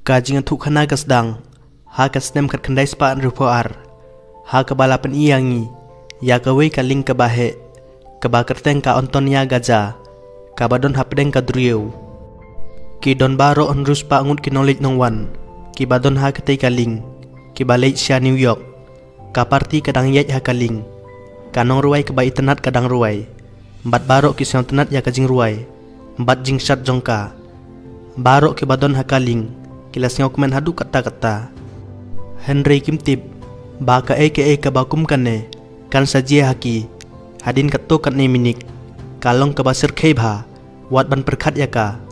Kajing atuk khana kasdang, ha kasnem kat kendai spaan rupoar, ha kabalapan iyangi, ya kawe kaling kabahe, kabakerteng ka ontonia gaja, kabadon hapdeng kadrieu. Ki don baro onrus pa ngut kinolit nongwan, ki badon ha katay kaling, ki balait siya New York, kaparti kadang yet ha kaling, kanong ruway kaba itenat kadang ruway, mbat baro ki siyang tenat ya kajing ruway, mbat jing syat jongka, baro ki badon ha kaling, kilas ngau kemen hadu kata-kata. Henry kimtip, baka eke bakum kane, kan sajia haki, hadin kato kane minik, kalong kabasir kebha, wat ban perkat yaka,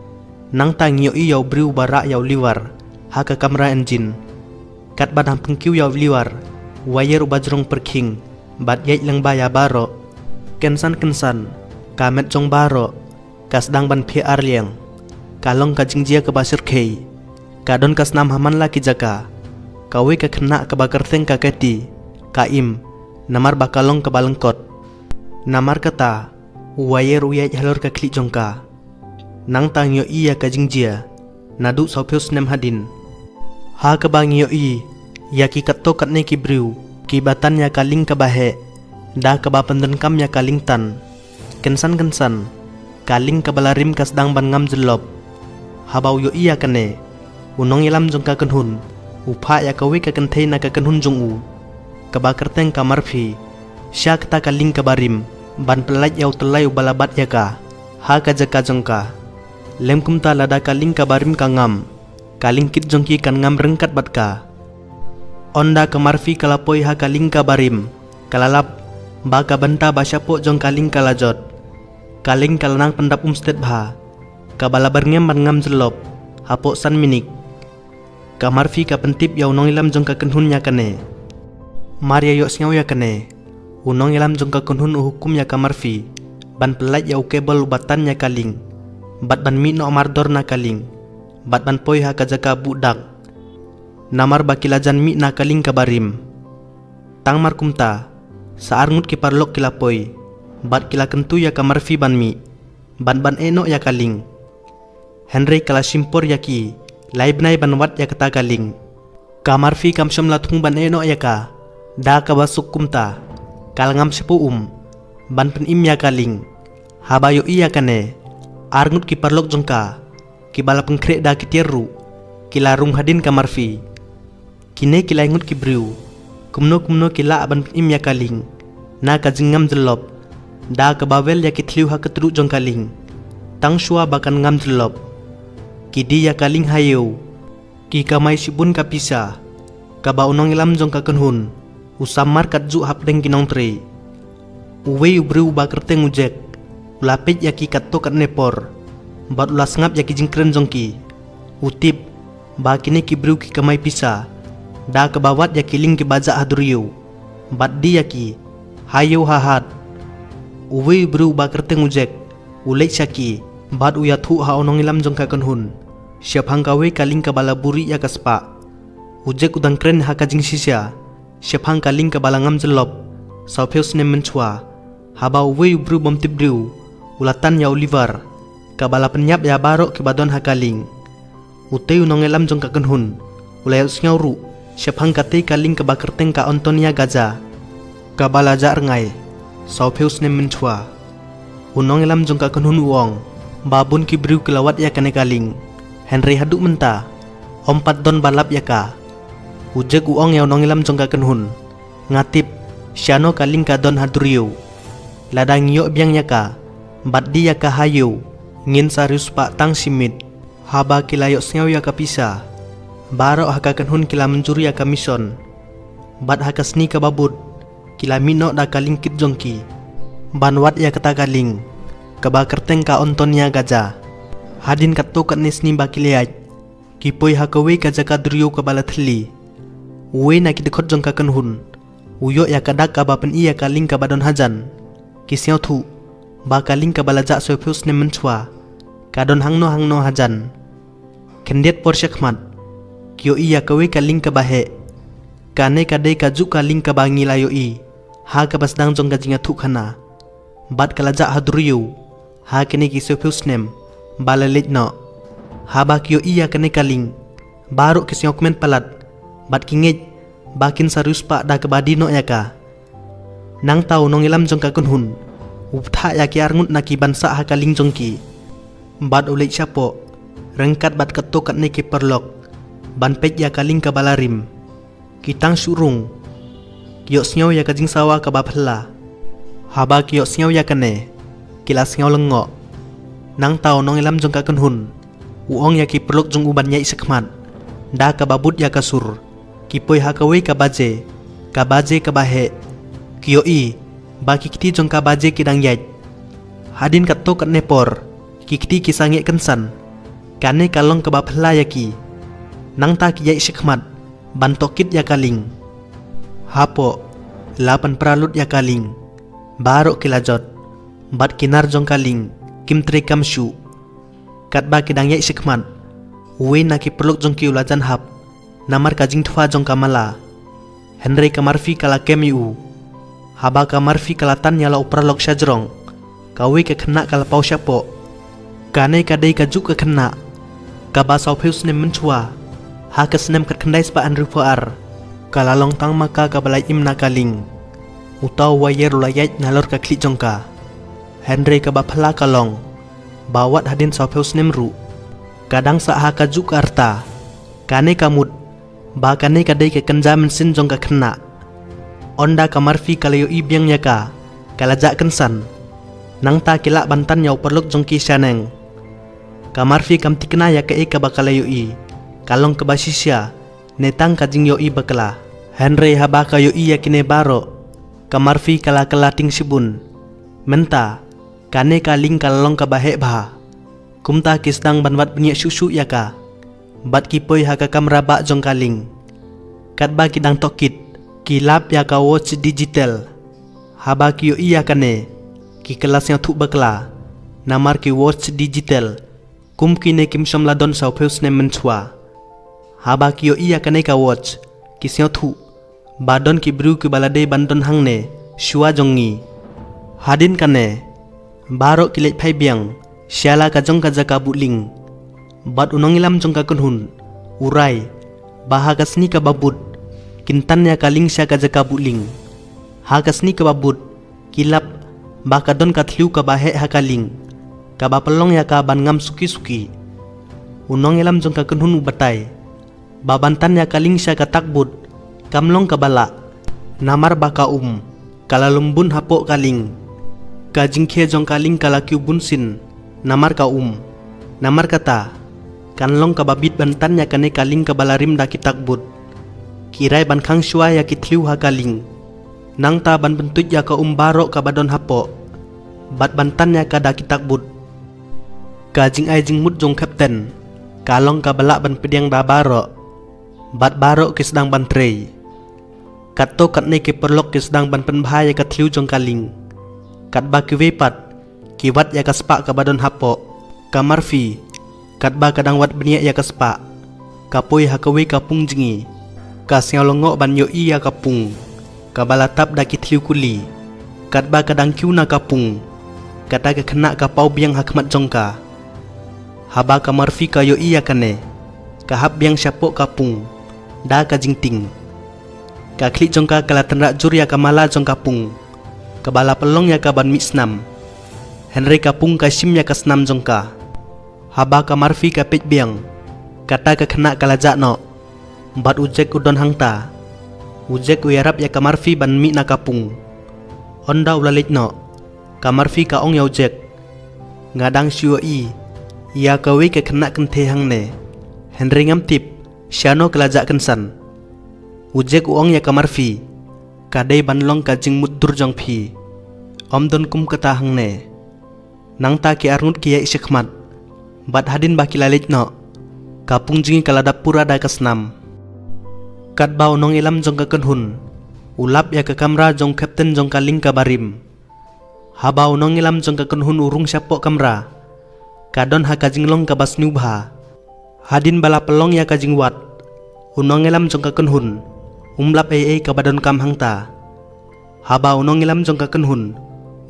nang tang yo yau briu bara yau liwar, haka kamera engine, kat ban hampengkiu yau liwar, wire ubajrong perking, bat yait lang baya baro, kensan, kamet jong baro, kasdang ban phe arliang, kalong kajingjia kabasir kei, kadon kas nam haman laki jaka, kawe ka kena kabakerteng ka keti, kaim, namar bakalong kabalengkot, namar kata, wire uyat halor ka klik jongka, nang tang yo iya kajingjia, nadu saupius nem hadin, ha kabang yo i, yaki kato katne ki briu, ki batan ya kaling kabahe, dah kabapenden kam ya kaling tan, kensan, kaling kabalarim kasdang ban ngam jelop, habau yo iya kane, unong ilam jong ka kenhun, upha ya kawe ka kentei na ka kenhun jong u, kabakerteng kamarfi, sya kata kaling kabarim, ban pelat yau telai balabat ya ka, ha ka jaka jongka, lem kumta lada kaling kabarim ka ngam, kaling kit jongki kan ngam rengkat bat ka, onda kamarfi kalapoi ha kaling kabarim, kalalap, baka benta basyapo jong kaling kalajot, kaling kalanang pendap umsted bha, kabalabarngem ban ngam jelop, hapo san minik, kamarfi ka pentip ya unong ilam jong ka kenhun ya kane, Maria yok singau ya kane, unong ilam jong ka kenhun uhukum ya kamarfi, ban pelat ya ukebel ubatan ya kaling, bat ban mi no amardor na kaling, bat ban poi ha kajaka budak, namar bakilajan mi na kaling kabarim, tang markumta, saar ngut ki parlok kilapoi, bat kila kentu ya kamarfi ban mi, ban eno ya kaling, Henry kala simpor yaki, laibnai ban wat ya kata kaling, kamarfi kamsyam latung ban eno ya ka, da kabasuk kumta, kalangam sepu ban pen im ya kaling, habayo iya kane, arngut ki parlok jongka, ki bala pengkrek da kitieru, kila rung hadin kamarfi, kine kila ingut ki briu, kumno kila ban pen im ya kaling, na kajingam jelop, da kabawel ya kitliu ha ketru jong kaling, tang shua bakan ngam jelop, kidi ya kaling hayo, ki kamai sibun kapisa, kaba unong ilam jong ka kenhun, usamar katju hapdeng kinong tre, uwe ubriu bakerteng ujek, ulapit ya ki katto kat nepor, bat ulas ngap ya ki jingkren jongki, utip, ba kini ki briu ki kamai pisa, da kabawat ya kiling ki baja haduriu, bat di ya ki, hayo hahat, uwe ubriu bakerteng ujek, ulek syaki, bat uyathu ha onong ilam jong ka kenhun, siap hangkawe kaling kabala buri ya kaspa, ujek udang kren ha kajing sisya, siap hang kaling kabala ngam jelop, saupeus nem menchua, haba uwe ubru bom tibriu, ulatan ya Oliver, kabala penyap ya barok ke badon ha kaling, ute unong ilam jong ka kenhun, ulayat sngawru, siap hang kate kaling kabakerteng ka Antonia gaja, kabala ja ngai, saupeus nem menchua, unong ilam jong ka kenhun uong, babun ki briu kelawat ya kane kaling, Henry haduk menta, ompat don balap ya ka, ujek uong ya unong ilam jong ka kenhun, ngatip, syano kaling ka don haduriu, ladang yok biang ya ka, bat di ya ka hayo, ngin sarius pak tang simit, haba kilayok sengaw ya ka pisa, barok haka kenhun kila mencuri ya ka mison, bat haka seni ka babut, kila mino da kaling kit jongki, banwat ya kata kaling, kabakerteng ka Antonia gaja, hadin katto kat nesni bakiliat, kipoi hakawe kaja kadriyo kabala thli, uwe na kidekot jong ka kenhun, uyok ya kadak kabapen iya kaling kabadon hajan, kisyau thu, bakaling kabala jak sopius nem menchua, kadon hangno hajan, kendiat por syakmat, kyo iya kawe kaling kabahe, kane kadai kaju kaling kabangi layo i, ha kabasdang jong kajinga thu khana, bat kalajak hadriyo, ha kene ki sopius nem, balalit no, haba kyo iya kene kaling, Baru kisnya komen palat. Bat kingit bakin sarus pak da kebadi no yaka. Nang tau nong ilam jong ka kunhun. Upta yaki arngut naki bansa hakaling jongki. Bat ulik syapo. Rengkat bat ketokat neki perlok. Ban pej ya kaling ka balarim. Kitang surung. Kiyok senyaw ya kajing sawa ka bapela. Haba kiyok senyaw ya kane. Kila senyaw lengok. Nang tau nong ilam jong ka kunhun. Uong ya ki perlok jong uban ya isekmat. Da ka babut ya kasur. Kipoy hakawe ka baje. Ka baje ka bahe. Kiyok i. Baki kiti jong ka baje kidang yaj. Hadin kato kat nepor. Kikti kisangit kensan. Kane kalong ka bapela ya ki. Nang ta ki yaj isekmat. Bantokit ya kaling. Hapo. 8 pralut ya kaling. Barok kilajot. Bat kinar jong kaling. Kim tri kamsyu. Kat ba kidang yai sikmat. Uwe na ki perluk jong ki ulajan hap. Namar kajing tufa jong kamala. Henry kamarfi kala kemiu. Haba kamarfi kalatan yala upralok syajrong. Kawe ke kena kala pau syapo. Kane kadai kajuk ke kena. Kaba saupeus nem mencua. Ha kesnem kat kendai sepaan rupuar. Kala long tang maka kabalai imna kaling. Utau wayer ulayat nalor ka klik jongka. Henry kabapala kalong. Bawat hadin saupeus nemru. Kadang sa ha kajuk arta. Kane kamut. Ba kane kadai ke kenja mensin jongka kena. Onda kamarfi kalayo ibiang yaka. Kalajak kensan. Nang ta kilak bantan yau perluk jongki syaneng. Kamarfi kamti kena yaka e kabakalayo i. Kalong kebasisya. Netang kajing yo i bakala. Henry habaka yo i yakine baro. Kamarfi kala kalating sibun. Menta. Kane kaling kalong kabahe bah. Kumta kisdang banwat bunyi susu yaka. Bat kipoy haka kamraba jong kaling. Katba kidang tokit. Kilap yaka watch digital. Haba kiyo iya kane. Ki kelasnya tuk bakla. Namar ki watch digital. Kum kine kim somladon saupeus ne mencua. Haba kiyo iya kane ka watch. Kisnya tuk. Badon ki bru ki balade bandon hangne. Shua jongi. Hadin kane. Barok kilet pai biang. Syala kajong kajaka buling. Bat unong ilam jong ka kunhun. Urai. Bahakasni ka babut. Kintannya kaling sya kajaka buling. Hakasni ka babut. Kilap. Bakadon katliu ka bahe hakaling. Kabapelong ya ka ban ngam suki-suki. Unong ilam jong ka kunhun ubatay. Babantan ya kaling sya ka takbut. Kamlong ka bala. Namar baka Kalalumbun hapok kaling. Kajingke jong kaling kalakiu bunsin. Namar ka Namar kata. Kanlong kababit bantannya kane kaling kabalarim da kitakbut. Kirai ban kang syua ya kitliu ha kaling. Nang ta ban bentut ya ka barok kabadon hapok. Bat bantannya ka da kitakbut. Kajing ai jing mut jong kapten. Kalong kabalak ban pediang da barok. Bat barok kisdang ban trei. Kato kat ne ke perlok kisdang ban penbahaya katliu jong kaling. Kat ba kiwepat. Kiwat ya kaspak kabadon hapok. Kamarfi. Kat ba kadang wat beniak ya kaspak. Kapoy hakawe kapung jengi. Kasyang longok ban yo iya kapung. Kabalatap da kitliu kuli. Kat ba kadang kiu na kapung. Kata ke kena kapau biang hakmat jongka. Haba kamarfi ka yo iya kane. Kahap biang syapok kapung. Da ka jingting. Ka klik jongka kala tenrak jur ya kamala jong kapung. Kabala pelong ya kaban misnam. Henry kapung kasim ya kasnam jongka. Haba kamarfi ka pej biang. Kata ka kena kalajak no. Bat ujek udon hangta. Ujek uyarap ya kamarfi ban mi na kapung. Onda ulalit no. Kamarfi ka ong ya ujek. Ngadang syuo i. Ya kawe ke kena kente hangne. Henry ngamtip. Syano kalajak kensan. Ujek uong ya kamarfi. Kadai banlong kajing muddur jong pi. Om don kum kata hangne. Nang ta ki arngut ki ya isikmat. Bat hadin baki lalit no. Kapung jingi kaladap pura da kasnam. Kat bau nong ilam jong ka kenhun. Ulap ya ke kamra jong kapten jong kaling kabarim. Habau nong ilam jong ka kenhun urung syapok kamra. Kadon ha kajing long kabas nubha. Hadin bala pelong ya kajing wat. Unong ilam jong ka kenhun. Umlap kabadon kam hangta. Haba unong ilam jong ka kenhun.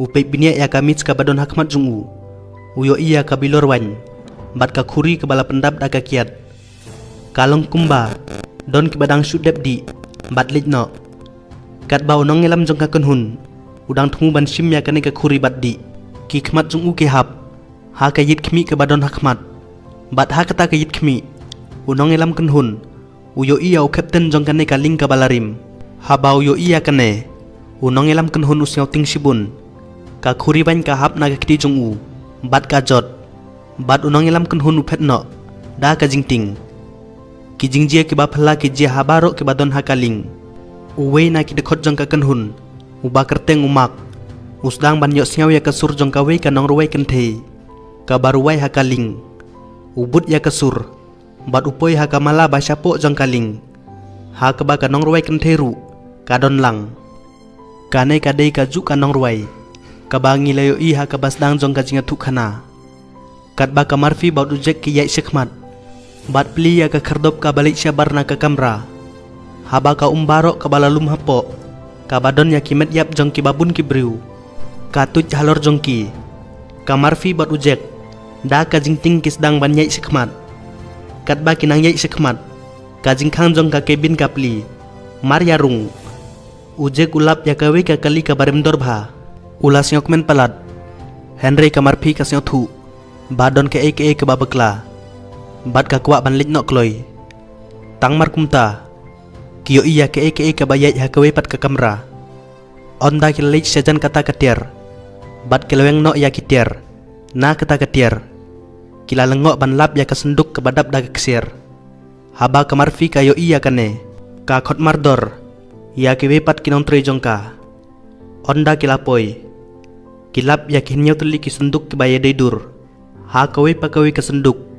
Upay biniak ya kamits kabadon hakmat jungu. Uyo iya kabilor wan. Bat ka kuri kabala pendap da kakiat. kalong kumba don ki badang sudep di batlit no kat ba unong ngelam jong ka kunhun udang thungu ban sim ya kane ka khuri bat di ki khmat jong u ke hap ha ka yit khmi ke badon hakmat bat ha kata ka yit khmi unong ngelam kunhun uyo iya u captain jong kane ka ling ka balarim ha ba uyo iya kane unong ngelam kunhun usyau ting sibun ka khuri ban ka hap na ka kti jong u bat ka jot bat unong ngelam kunhun u phet no da ka jingting ki jingjia ki ba phla ki je habaro ki badon hakaling uwe na ki dekhot jong ka kanhun uba kerteng umak usdang ban yo sngau ya kasur jong ka we ka nong ruwai kenthe ka baruwai hakaling ubut ya kasur bat upoi hakamala ba syapo jong kaling ha ka ba ka nong ruwai kenthe ru ka don lang kane ka dei ka ju ka nong ruwai ka ba ngilayo i ha ka basdang jong ka jinga thukhana kat ba ka marfi ba ujek ki yai sekhmat bat pli ya ka khardop ka balik syabar na ka kamra haba ka umbaro ka balalum hapo ka badon ya kimet yap jong ki babun ki briu ka tuj halor jong ki ka marfi bat ujek da ka jingting kisdang ban yai sekhmat kat ba kinang yai sekhmat ka jingkhang jong ka kebin ka pli mar yarung ujek ulap ya ka we ka kali ka barem dorbha ulas nyok men palat Henry ka marfi ka syo thu badon ke ke babakla bat ka kuak ban lit nok kloi tang mar kumta kiyo iya ke bayai ha kawe pat ka kamra onda ki lit sejan kata katier bat keleweng no ya kitier na kata katier kila lengok ban lap ya ka senduk ke badap da keksir haba kamarfi kayo iya kane ka khot mardor ya ke we pat kinong tre jongka onda kilapoi kilap ya kinyo tuli ki senduk ke baye dedur ha kawe pa kawe ka senduk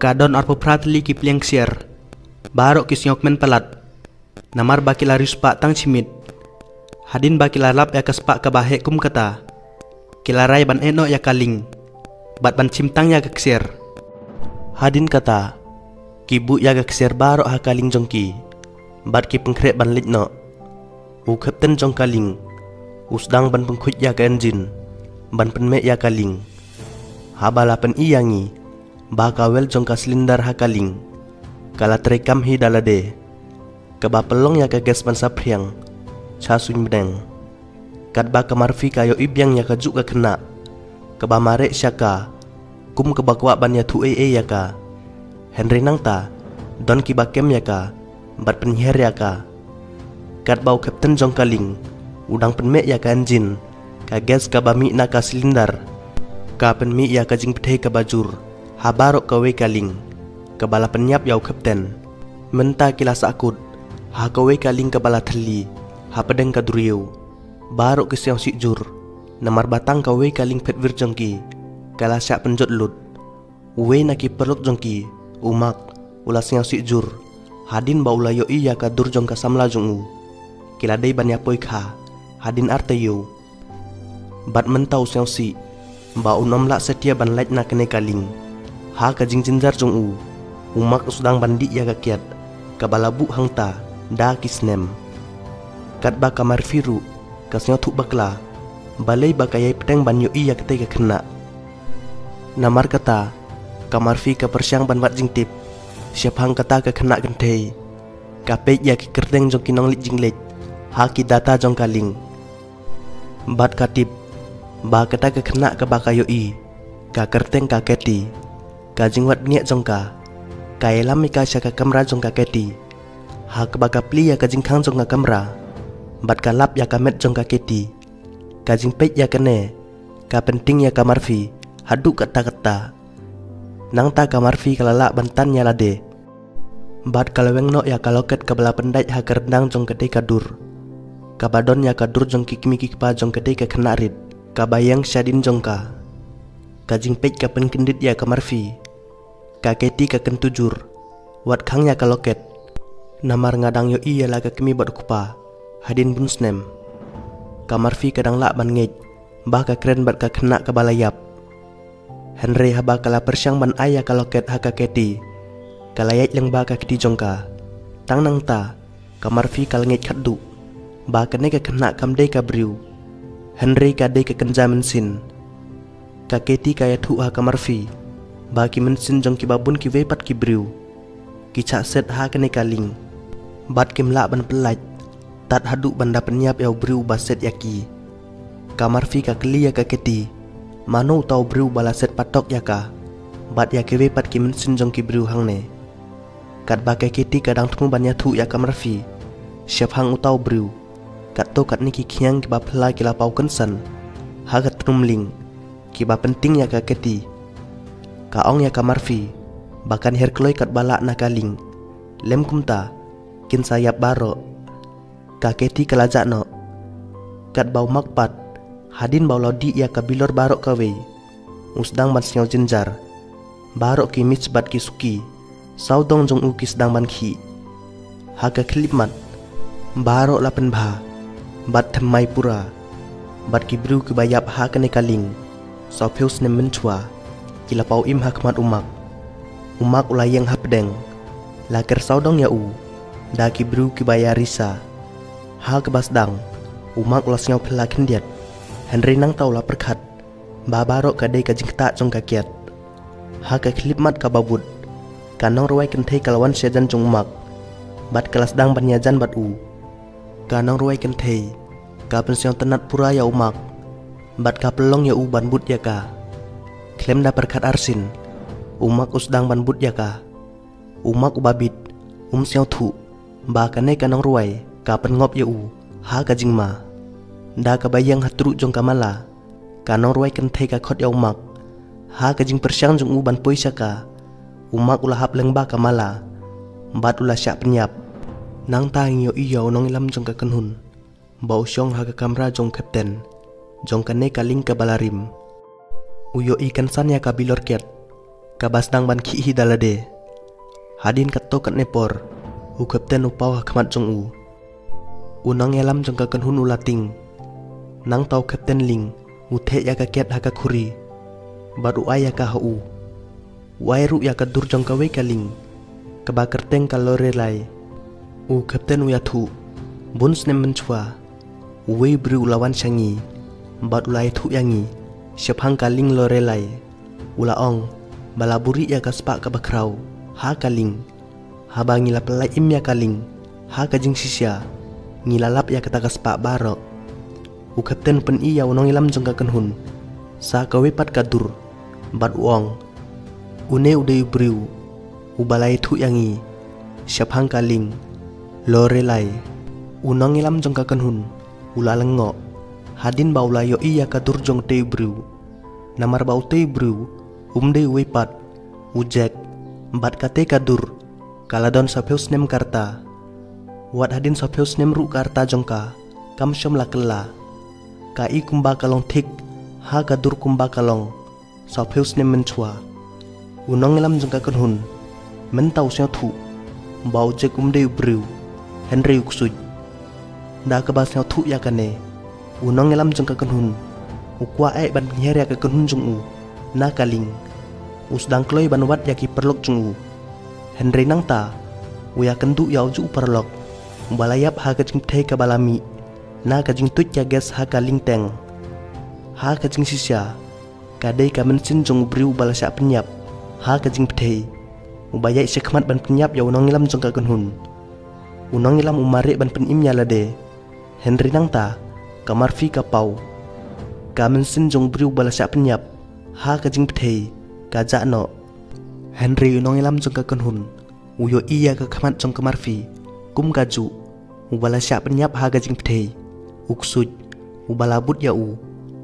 kadon arpo pratli ki pliang siar barok ki siok men palat namar bakila rispa tang cimit hadin bakila lap ya kaspa ka bahe kum kata kilarai ban eno ya kaling bat ban cimtang ya keksir hadin kata kibu ya keksir barok ha kaling jongki bat ki pengkrek ban litno u kapten jong kaling usdang ban pengkhut ya ka engine ban penme ya kaling habala pen iyangi bakawel jong ka silinder hakaling kala terekam hi dalade kaba pelong ya ka gas ban sapriang chasuin bedeng kat ba kamarfi kayo ibyang ya ka juk ka kena kaba mare syaka kum kaba kwa ban ya thu ya ka Henry nangta don ki bakem ya ka bat penher ya ka kat bau kapten jong kaling udang penme ya ka engine ka gas ka bami na ka silinder ka penmi ya ka jing pethai ka bajur habarok kawe kaling kabala penyap yau kapten menta kila sakut ha kawe kaling kabala thali ha pedeng ka duriu barok ke siang sikjur namar batang kawe kaling pet virjongki kala syak penjot lut uwe naki perlok jongki umak ulas siang sikjur hadin ba ulayo iya ka dur jong ka samla jongu kila dei ban yapoi kha hadin arteyo bat mentau siang si ba unom la setia ban lait na kene kaling ha ka jingjinjar jong u umak usdang bandi ya ka kiat kabalabu hangta da kisnem kat ba kamar firu kasnyo thu bakla balai ba kayai peteng ban yo iya kete ka kena namar kata kamar fi ka persyang ban bat jingtip siap hang kata ka kena gentei kape ya ki kerteng jong kinong lit jinglet ha ki data jong kaling bat katip ba kata ka kena ka ba kayo i ka kerteng ka keti ka jingwat niat jongka ka elam ka syaka kamra jongka keti ha ka baka pli ya ka jingkhang jongka kamra bat ka lap ya ka met jongka keti ka jingpet ya kene ka penting ya ka marfi hadu kata-kata nang ta ka marfi kalala bantan ya lade bat kalaweng no ya ka loket ka bala pendai ha kerdang jong kete ka dur ka badon ya ka dur jong kikmi kikpa jong kete ka kenarit ka bayang syadin jongka ka jingpet ka penkendit ya ka marfi ka keti ka kentujur wat khang ya ka loket namar ngadang yo iya la ka kemi bat kupa hadin bunsnem ka marfi kadang la ban ngej ba ka kren bat ka kena ka balayap Henry haba kala persyang ban aya ka loket ha ka keti kalayat lang ba ka keti jongka tang nang ta ka marfi kal ngej khaddu ba ka ne ka kena kam de ka briu Henry ka de ka kenja mensin ka keti ka ya thu ha ka marfi ba ki mensin jong ki babun ki vepat ki briu kicak set ha kene kaling bat kimla ban pelaj tat haduk banda penyap yau briu baset yaki kamar fi ka klia ka keti mano tau briu balaset patok yaka bat yakewe pat kimin sinjong ki briu hangne kat bakai keti kadang tumu banya thu ya kamar fi siap hang utau briu kat to kat niki kiang ki ba pla ki la pau kensan ha kat trumling ki ba penting ya ka keti ka ong ya kamar fi bahkan herkloi kat balak nakaling lem kumta kin sayap baro kaketi kelajak no kat bau makpat hadin bau lodi ya kabilor barok kawe usdang ban senyau jenjar barok ki misbat ki suki saudong jong uki sedang ban ki haka klipmat barok lapen bha bat thamai pura bat ki bru ki bayap ha kane kaling sopheus ne menchua kila pau im hakmat umak ulayang hapdeng laker saudong ya u da ki bru ki bayarisa ha kebasdang umak ulas ngau pelakin diat Henry nang tau la perkat babaro kadai ka jingta jong kakiat ha ka klipmat ka babut kanong ruai kentei kalawan sejan jong umak bat kelas dang banyajan bat u kanong ruai kentei ka pensiong tenat pura ya umak bat ka pelong ya u ban but ya ka klem da perkat arsin umak usdang ban but ya ka umak ubabit siau thu ba kanai kanong ruai ka pengop ya u ha ka jingma da ka bayang hatru jong kamala kanong ruai kentei ka khot ya umak ha ka jing persyang jong u ban poisa ka umak ulah hap lengba kamala bat ulah syak penyap nang tang yo iyo nong ilam jong ka kenhun bau syong ha ka kamra jong kapten jong kanai kaling ka balarim uyo ikan san ya ka bilor kiat ka basdang ban ki hidalade hadin katto kat nepor u kapten upau hakmat jong u unang elam jong ka kenhun ulating nang tau kapten ling u the ya ka kiat ha ka khuri baru aya ka hu wairu ya ka dur jong ka we kaling ka ba kerteng ka lore lai u kapten u ya thu buns nem menchwa we bru lawan syangi bat ulai thu yangi siap hang kaling lore lai ula ong balaburi ya ka spa ka bakrau ha kaling haba ngila pelai im ya kaling ha ka jing sisya ngilalap ya kata ka spa barok u kapten pen i ya unong ilam jong ka kenhun sa ka we pat ka dur bat uong une ude briu ubalai thu yangi siap hang kaling lore lai unong ilam jong ka kenhun ula lengo hadin baula yo iya ka dur jong te briu namar bau te briu umde we pat ujek bat kate ka dur kaladon sapheus nem karta wat hadin sapheus nem ru karta jongka kam syom la kella ka i kumba kalong thik ha ka dur kumba kalong sapheus nem menchua unong lam jongka kenhun men tau sya thu bau je kumde briu Henry uksuj da ka bas nya thu ya kane unong lam jongka kenhun ukwa ai ban nyer ya ka kenhun jong u na kaling usdang kloi ban wat ya ki perlok jong u Henry nang ta uya kendu ya uju perlok balayap ha ka jing thei ka balami na ka jing tut ya ges ha ka ling teng ha ka jing sisya ka dei ka mensin jong briu balasya penyap ha ka jing thei ubaya sekmat ban penyap ya unong ilam jong ka kenhun unong ilam umare ban pen imnya lade Henry nang ta kamar fi ka pau ka mensin jong briu balasya penyap ha ka jing thei ka ja no Henry unong ilam jong ka kenhun uyo iya ka khamat jong kamar fi kum kaju ubala syak penyap ha gajing pthei uksuj ubala but ya u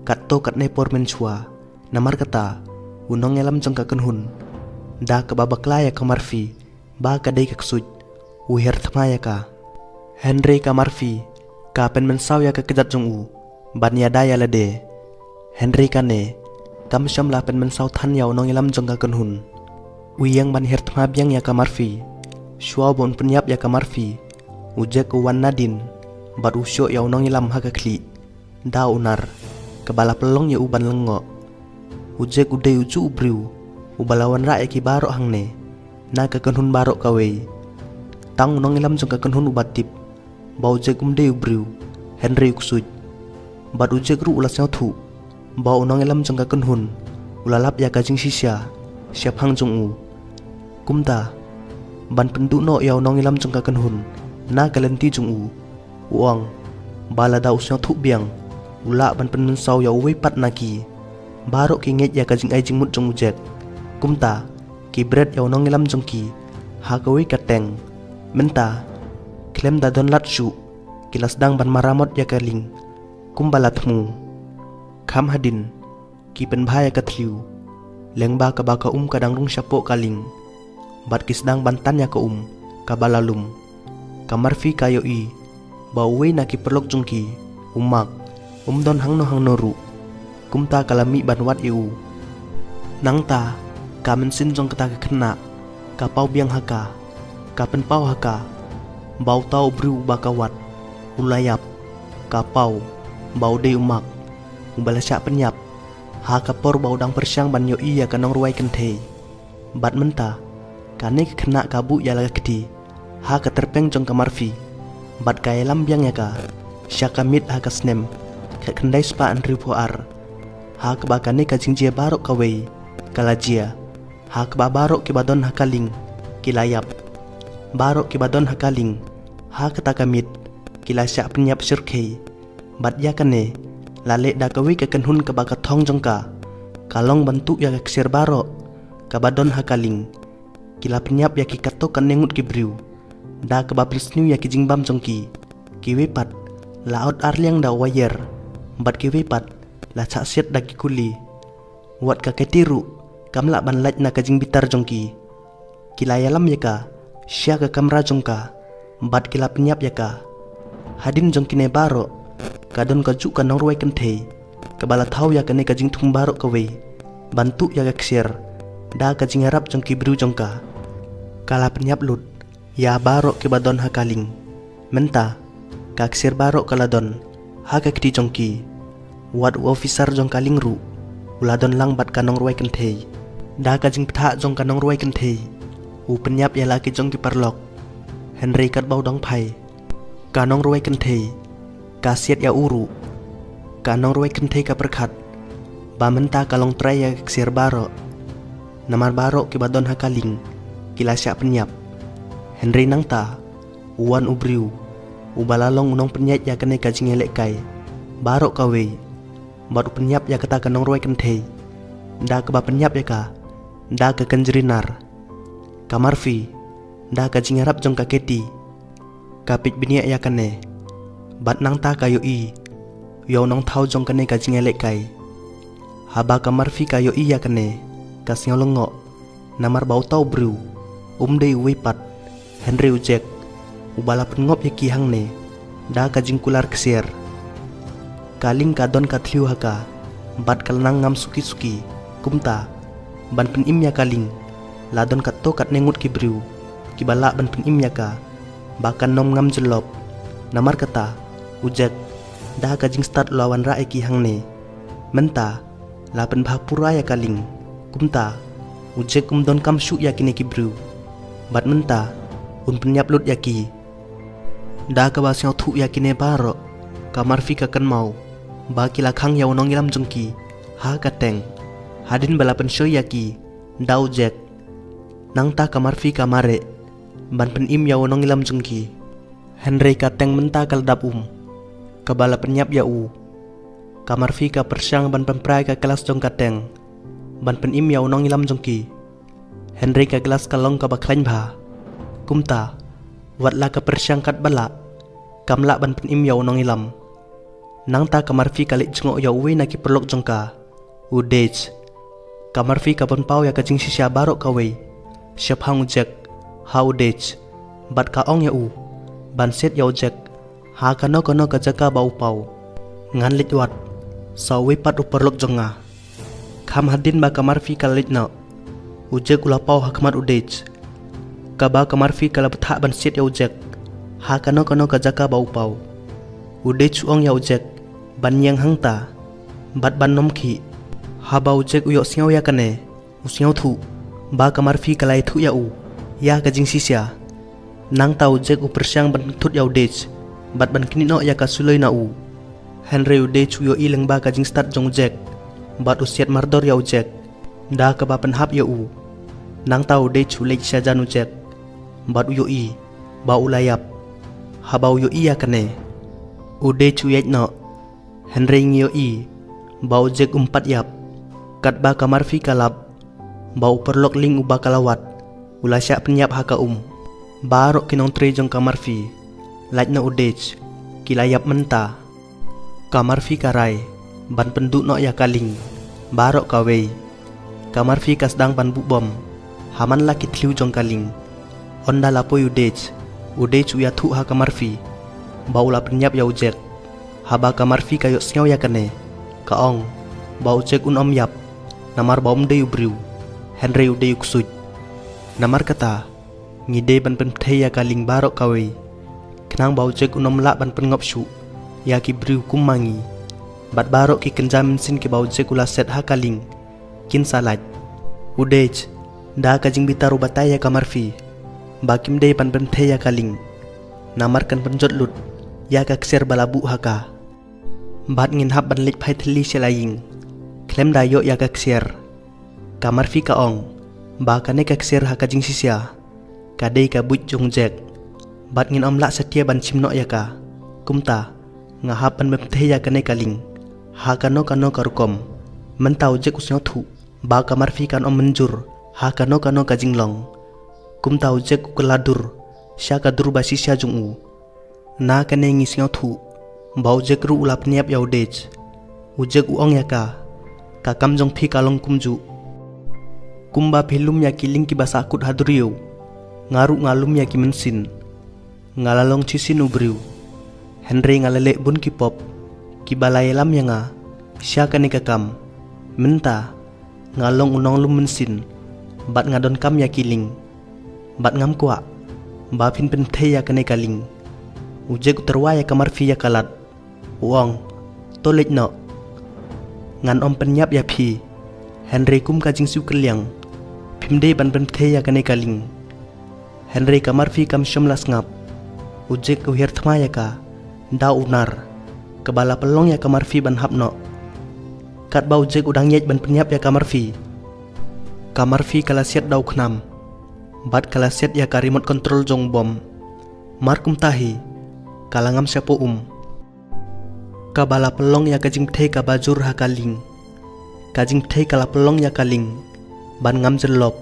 katto kat nepor menchua namar kata unong elam jong ka kenhun da ka babakla ya kamar fi ba ka dei ka ksuj u her thma ya ka Henry kamar fi ka pen mensaw ya ka kejat jong u ban ya da ya lade Henry kane kam syam la pen mensaw than ya unong elam jong ka kenhun uyang ban her thma biang ya kamar fi shua bon penyap ya kamar fi uje ku wan nadin bat usyo ya unong ilam ha ka kli da unar kebala pelong ya uban lengo uje ku de uju ubriu ubalawan ra ya ki barok hangne na ka kenhun barok kawe tang unong ilam jong ka kenhun ubatip ba uje kum de ubriu Henry uksuj bat uje gru ulas nya thu ba unong ilam jong ka kenhun ulalap ya ka jing sisya siap hang jong u kumta ban penduk no yaw nong ilam jong ka kanhun na kalenti jong u uang bala da usnya thuk biang ula ban penun saw yaw wei pat naki barok ki nget ya ka jing ai jing mut jong ujek kumta ki bread yaw nong ilam jong ki ha ka wei kateng menta klem da don lat shu kilas dang ban maramot ya kaling kumbalat mu kham hadin ki pen bhaya ka thliu lengba ka ba ka kadang rung syapo kaling bat kisdang bantan ya ka ka balalum kamarfi kayo i bawe na ki perlok jungki umak don hang no ru kumta kalami banwat iu nangta kamen sin jong kata kena kapau biang haka kapen pau haka bau tau bru bakawat ulayap kapau bau de umak ubalasya penyap ha kapor bau dang persyang ban yo iya kanong ruai kenthe bat menta kane kena kabu ya laga kedi ha katerpeng jong kamarfi bat kaya lambiang ya ka syakamit ha kasnem ka kendai spa an ripuar ha kabakane ka jingjia barok kawei kalajia ha kabarok ki badon hakaling kilayap barok ki badon hakaling ha katakamit kilasya penyap syirkei bat ya kane lale da kawei ka kenhun ka bakathong jongka kalong bentuk ya ksir barok ka badon hakaling kila penyap ya ki kato kan nengut ki briu da ka bablisnu ya ki jingbam jongki ki wepat laot arliang da wayer bat ki wepat la chak siat da ki kuli wat ka ketiru kamla ban laj na ka jingbitar jongki kila yalam ya ka sya ka kamra jongka bat kila penyap ya ka hadin jongki ne barok kadon ka juk ka nong ruai kenthe kabala thau ya kane ka jing thum barok kawei bantu ya ka ksir da ka jing harap jongki briu jongka kala penyap lut ya barok ke badon hakaling menta kaksir barok kaladon haka kedi jongki wat officer jong kaling ru uladon lang bat kanong ruai kenthe da ka jing ptha jong kanong ruai kenthe u penyap ya laki jong ki parlok Henry kat bau dong pai kanong ruai kenthe kasiat ya uru kanong ruai kenthe ka perkhat ba menta kalong trai ya kaksir barok namar barok ke badon hakaling kilasya penyap Henry nangta uan ubriu ubalalong unong penyat ya kene kajing elek kai barok kawei baru penyap ya kata kanong ruai kenthe da ke ba penyap ya ka da ke kenjerinar kamarfi da ka jing harap jong ka keti kapit biniak ya kene bat nangta kayo i yo nong thau jong kene kajing elek kai haba kamarfi kayo i ya kene kasnyolongo namar bau tau briu dei wipat Henry ujek ubala pengop ya kihang ne da ka jingkular ksir kaling kadon kathliu haka bat kalnang ngam suki kumta ban penim ya kaling ladon katto kat nengut ki briu ki bala ban penim ya ka bakan nom ngam jelop namar kata ujek da ka jing start lawan ra kihang ne menta la pen bhapura ya kaling kumta ujek kumdon kam syu ya kine ki briu bat menta un penyap lut yaki da ka basyau thu yakine barok kamarfi ka kan mau ba kila khang yaw nong ilam jungki ha kateng hadin bala pensyo yaki dau jek nangta kamarfi kamare ban pen im yaw nong ilam jungki Henry kateng menta kaldap kabala penyap ya kamarfi ka persyang ban pemprai ka kelas jong kateng ban pen im yaw nong ilam jungki Henry ka gelas kalong ka baklain bha kumta watla ka persyang kat bala kamla ban pen im yaw nong ilam nangta kamarfi kalik jengok yaw we na ki perlok jongka udej kamarfi ka pon pau ya ka jing sisya barok kawei syap hang ujek ha udej bat ka ong ya ban set yaw jek ha kano ka jaka bau pau ngan lit wat sawe pat perlok jonga kham hadin ba kamarfi kalik na ujek ulapau hakmat udej kaba kamarfi kala betha ban sit ya ujek ha kano ka jaka bau pau udej ong ya ujek ban yang hangta bat ban nomki ha ba ujek uyok siaw ya kane usiaw thu ba kamarfi kalai thu ya ya ka jing sisya nang ta ujek persyang ban thut ya udej bat ban kini no ya ka suloi na Henry udej uyo ileng ba ka jing start jong ujek bat usiat mardor ya ujek da ka ba penhap ya nang tau de chulek syajan ujek bat uyoi ba ulayap habau yoi yakane ude cuyet no Henry ngiyoi ba ujek umpat yap kat ba kamar fi kalap ba uperlok ling uba kalawat ulasyak penyap haka barok kinong tre jong kamar fi laj na udej kilayap menta kamar fi karai ban penduk no ya kaling barok kawei kamar fi kasdang ban bubom haman laki tliu jong kaling onda lapoi udej uya thu ha kamar fi baula penyap ya ujek haba kamar fi kayo snyaw ya kane kaong ba ujek om yap namar baum de ubriu Henry ude uksuj namar kata ngide ban pen ya kaling barok kawei kenang ba ujek om lak ban pen ngop shu ya ki briu kumangi bat barok ki kenjam sin ki ba ujek ula set ha kaling kin salat udej da kajing bitaru bataya kamar fi bakim de pan ya kaling namar kan penjot lut ya kakser balabu haka bat ngin hab ban lik phai thli selaying klem dayo ya kakser kamar fi kaong ba kane kakser haka jing sisia kadei ka buj jong jek bat ngin omla setia ban chimno ya ka kumta ngahap ban ya kane kaling ha kano karukom mentau jek usnyo thu ba kamar fi kan menjur ha kano kajinglong kumta ujek ukeladur syaka dur basi sya jungu na kane ngisnyo thu ba ujek ru ulap niap ya udej ujek uong ya ka kakam jong fi kalong kumju kumba philum ya kiling ki basa akut hadriu ngaru ngalum ya ki mensin ngalalong cisin ubriu Henry ngalele bun ki pop ki balayelam ya nga syaka ni kakam menta ngalong unong lum mensin bat ngadon kam ya kiling bat ngam kwa ba phin pen ya kane kaling ujek terwa ya kamar fi ya kalat uong tolik no ngan penyap ya phi Henry kum kajing su keliang pimde ban pen ya kane kaling Henry kamar fi kam syomlas ngap ujek uhir thma ya ka da unar kebala pelong ya kamar fi ban hapno kat ba ujek udang yej ban penyap ya kamar fi kalasiat dau khnam bat kalasiat ya ka remote control jong bom markum tahi kalangam syapo kabala pelong ya kajing ka bajur ha kaling kajing kala pelong ya kaling ban ngam jelop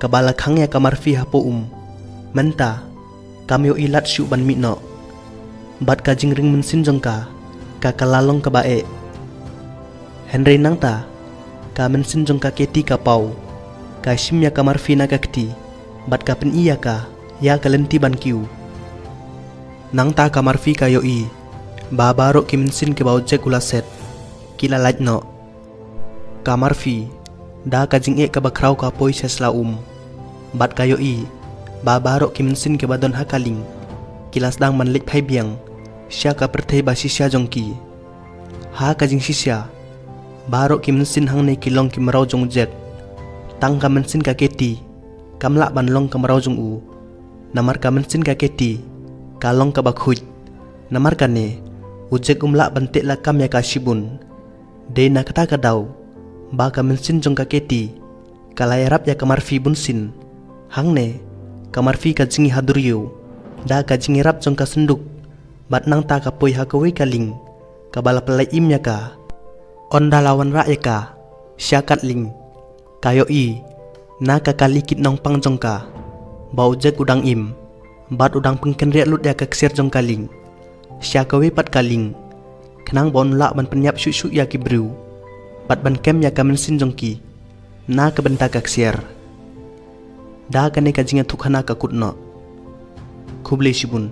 kabala khang ya kamar fi hapo menta kamyo ilat syu ban mitno bat kajing ring mensin jong ka kalalong ka bae Henry nangta ka mensin jong ka keti ka pau ka shim ya kamar fi na kakti bat ka pen iya ka ya kalenti ban kiu nangta kamar fi kayo i ba barok ki mensin ke bau jek ula set kila laj no kamar fi da kajing e ka bakrau ka poi sesla bat kayo i ba barok ki mensin ke badon hakaling kilas dang man lik phai biang sya ka perthei ba sisya jongki ha kajing sisya barok ki mensin hang nei kilong ki marau jong jet tang ka mensin ka keti kamla ban long ka marau jong namar ka mensin ka keti kalong ka bakhuj namar kane ujek umla bantek la kam ya ka shibun de na kata ka daw ba ka mensin jong ka keti kalayarap ya kamar fi bunsin hang ne kamar fi ka jingi haduriyo da ka jingi rap jong ka senduk bat nang ta ka poi ha ka wei kaling kabala pelai im ya ka onda lawan ra ya ka syakat ling kayo i na ka kalikit nong pang jong ka bau jek udang im bat udang pengken riak lut ya ka ksir jong kaling syaka wei pat kaling kenang bon la ban penyap syu ya ki briu bat ban kem ya ka mensin jong ki na ka benta ka ksir da ka ne ka jinga thukhana ka kutno khuble shibun